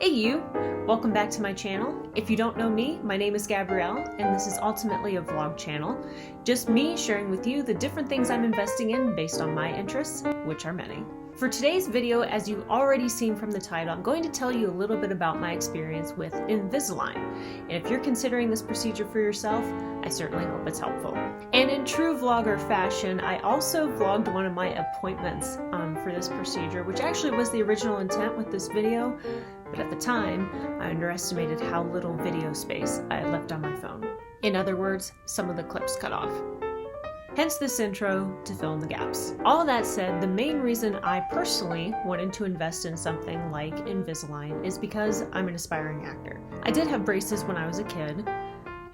Hey you! Welcome back to my channel. If you don't know me, my name is Gabrielle, and this is ultimately a vlog channel. Just me sharing with you the different things I'm investing in based on my interests, which are many. For today's video, as you've already seen from the title, I'm going to tell you a little bit about my experience with Invisalign. And if you're considering this procedure for yourself, I certainly hope it's helpful. And in true vlogger fashion, I also vlogged one of my appointments for this procedure, which actually was the original intent with this video. But at the time, I underestimated how little video space I had left on my phone. In other words, some of the clips cut off. Hence this intro to fill in the gaps. All that said, the main reason I personally wanted to invest in something like Invisalign is because I'm an aspiring actor. I did have braces when I was a kid.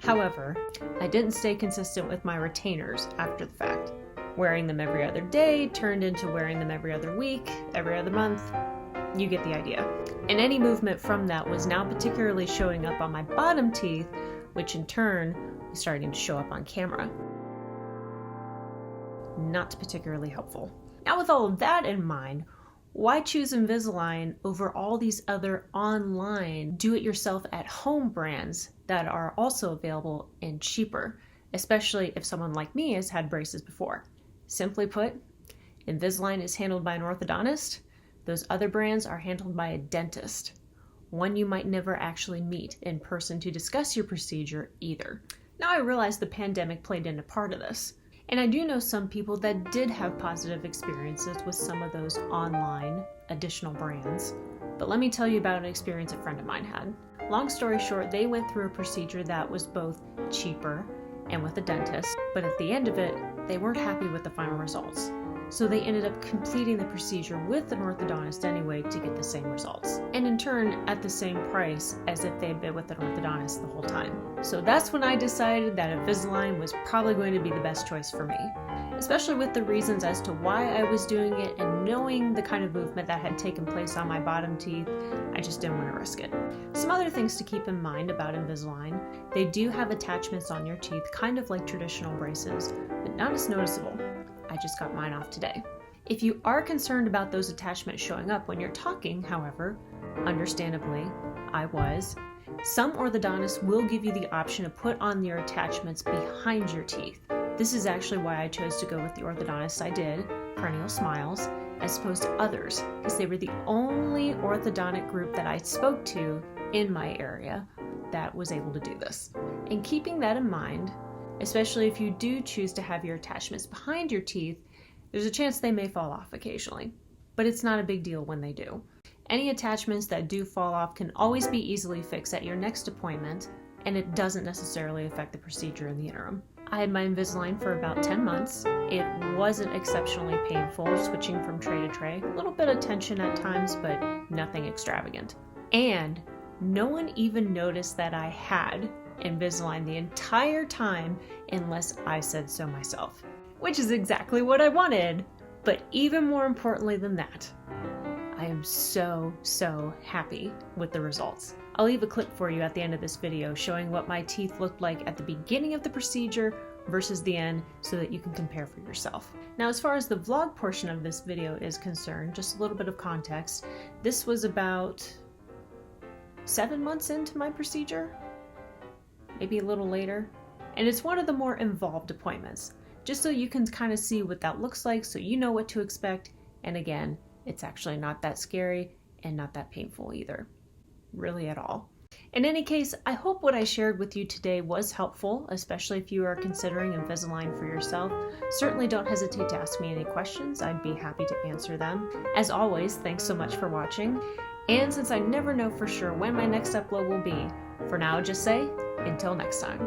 However, I didn't stay consistent with my retainers after the fact. Wearing them every other day turned into wearing them every other week, every other month. You get the idea. And any movement from that was now particularly showing up on my bottom teeth, which in turn was starting to show up on camera. Not particularly helpful. Now with all of that in mind, why choose Invisalign over all these other online do-it-yourself at-home brands that are also available and cheaper, especially if someone like me has had braces before? Simply put, Invisalign is handled by an orthodontist. Those other brands are handled by a dentist, one you might never actually meet in person to discuss your procedure either. Now I realize the pandemic played in a part of this, and I do know some people that did have positive experiences with some of those online additional brands. But let me tell you about an experience a friend of mine had. Long story short, they went through a procedure that was both cheaper and with a dentist, but at the end of it, they weren't happy with the final results. So they ended up completing the procedure with an orthodontist anyway to get the same results. And in turn, at the same price as if they had been with an orthodontist the whole time. So that's when I decided that Invisalign was probably going to be the best choice for me. Especially with the reasons as to why I was doing it and knowing the kind of movement that had taken place on my bottom teeth, I just didn't want to risk it. Some other things to keep in mind about Invisalign: they do have attachments on your teeth, kind of like traditional braces, but not as noticeable. I just got mine off today. If you are concerned about those attachments showing up when you're talking, however, understandably, I was, some orthodontists will give you the option to put on your attachments behind your teeth. This is actually why I chose to go with the orthodontist I did, Perennial Smiles, as opposed to others, because they were the only orthodontic group that I spoke to in my area that was able to do this. And keeping that in mind, especially if you do choose to have your attachments behind your teeth, there's a chance they may fall off occasionally, but it's not a big deal when they do. Any attachments that do fall off can always be easily fixed at your next appointment, and it doesn't necessarily affect the procedure in the interim. I had my Invisalign for about 10 months. It wasn't exceptionally painful switching from tray to tray. A little bit of tension at times, but nothing extravagant. And no one even noticed that I had Invisalign the entire time unless I said so myself, which is exactly what I wanted. But even more importantly than that, I am so happy with the results. I'll leave a clip for you at the end of this video showing what my teeth looked like at the beginning of the procedure versus the end so that you can compare for yourself. Now, as far as the vlog portion of this video is concerned, just a little bit of context. This was about 7 months into my procedure, maybe a little later. And it's one of the more involved appointments, just so you can kind of see what that looks like so you know what to expect. And again, it's actually not that scary and not that painful either, really at all. In any case, I hope what I shared with you today was helpful, especially if you are considering Invisalign for yourself. Certainly don't hesitate to ask me any questions. I'd be happy to answer them. As always, thanks so much for watching. And since I never know for sure when my next upload will be, for now, just say, until next time.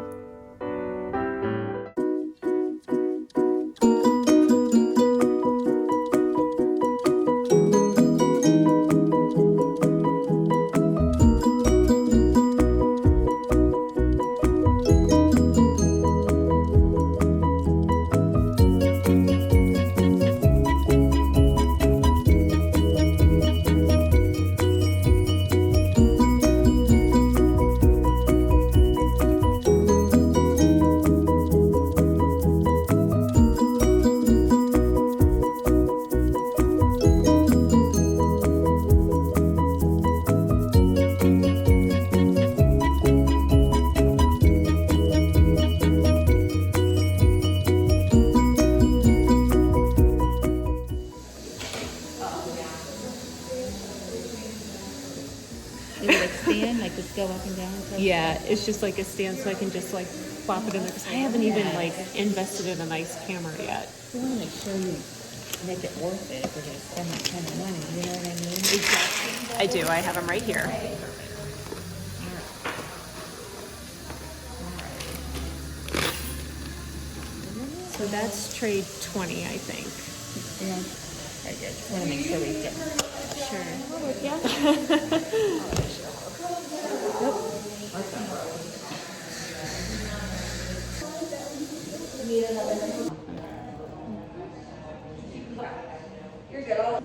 Is it like stand, like just go up and down? Yeah, it's just like a stand, so I can just like plop it in there. Because I haven't even like invested in a nice camera yet. We want to make sure you make it worth it if we're going to spend that kind of money. You know what I mean? Exactly. I do. I have them right here. So that's trade 20, I think. Yeah. I just want to make sure we get. Sure. Yeah. You're good.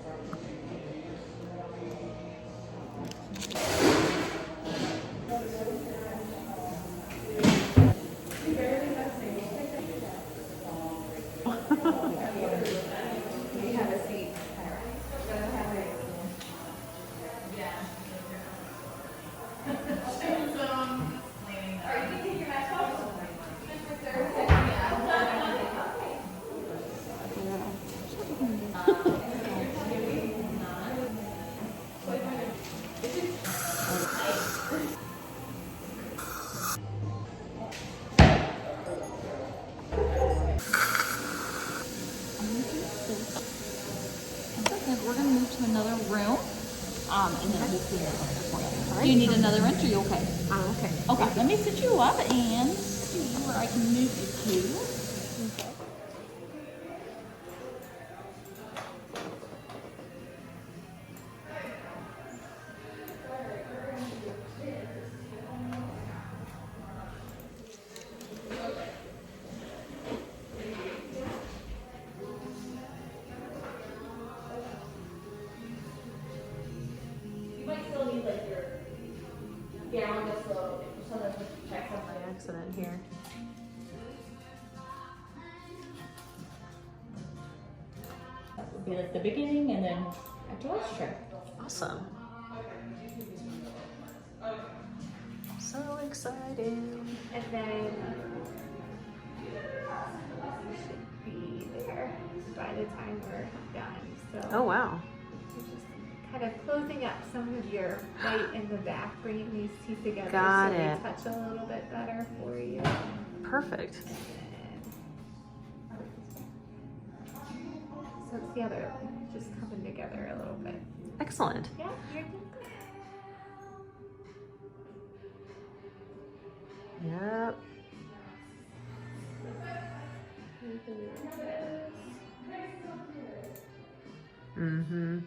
We're going to move to another room, and then we'll clean it up for you. Right. Do you need another wrench, or are you okay? Okay. Okay, let me sit you up and see where I can move you to. Okay. Accident here. We'll be at the beginning and then after lunch check. Awesome. So exciting. And then we should be there by the time we're done. So Oh, wow. we're just kind of closing up some of your white in the back, bringing these teeth together Got so it. they touch a little bit better for you. Perfect. So it's the other, just coming together a little bit. Excellent. Yeah, you're doing good. Yep. Mm-hmm.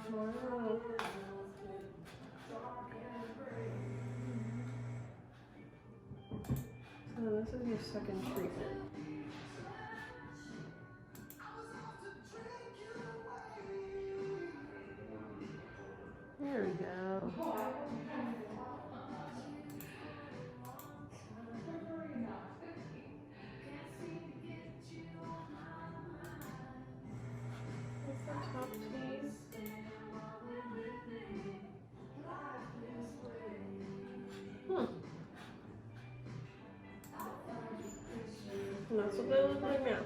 Wow. So this is your second treatment. There we go. Top teeth. And that's what they look like now.